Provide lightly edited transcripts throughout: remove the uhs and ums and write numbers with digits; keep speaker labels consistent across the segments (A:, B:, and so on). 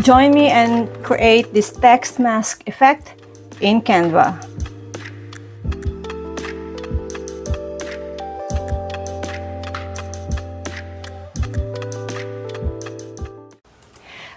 A: Join me and create this text mask effect in Canva.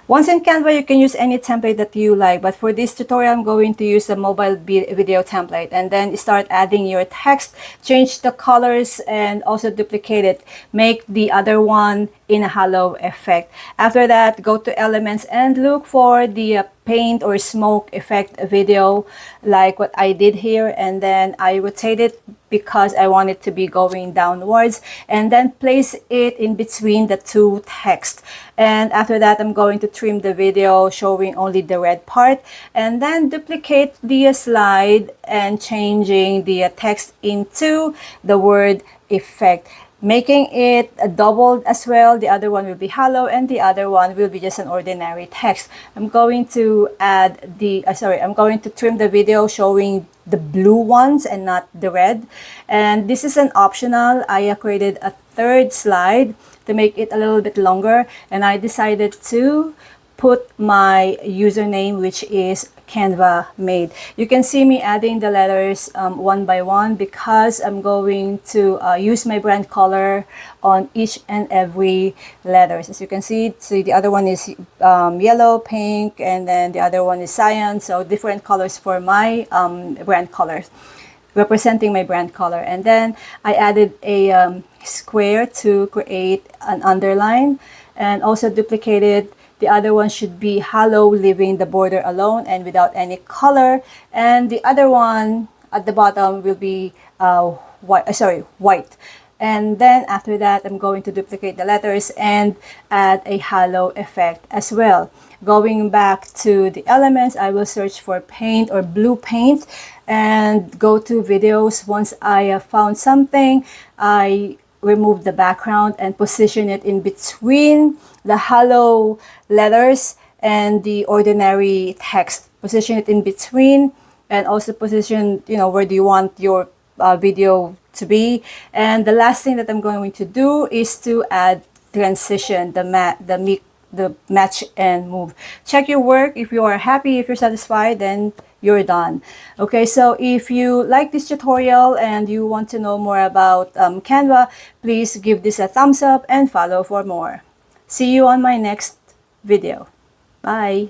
A: Once in Canva, you can use any template that you like, but for this tutorial, I'm going to use a mobile video template, and then start adding your text, change the colors, and also duplicate it. Make the other one in a halo effect. After that, go to elements and look for the paint or smoke effect video like what I did here, and then I rotate it because I want it to be going downwards, and then place it in between the two text. And after that, I'm going to trim the video showing only the red part, and then duplicate the slide and changing the text into the word effect, making it doubled as well. The other one will be hollow and the other one will be just an ordinary text. I'm going to add the I'm going to trim the video showing the blue ones and not the red, and this is an optional. I created a third slide to make it a little bit longer, and I decided to put my username, which is Canva made. You can see me adding the letters one by one because I'm going to use my brand color on each and every letters. As you can see, the other one is yellow, pink, and then the other one is cyan. So different colors for my brand colors, representing my brand color. And then I added a square to create an underline, and also duplicated. The other one should be hollow, leaving the border alone and without any color. And the other one at the bottom will be white. And then after that, I'm going to duplicate the letters and add a hollow effect as well. Going back to the elements, I will search for paint or blue paint and go to videos. Once I have found something, I remove the background and position it in between the hollow letters and the ordinary text. Position it in between, and also position, where do you want your video to be. And the last thing that I'm going to do is to add transition, the match and move. Check your work. If you are happy, if you're satisfied, then you're done. Okay, so if you like this tutorial and you want to know more about Canva, please give this a thumbs up and follow for more. See you on my next video. Bye.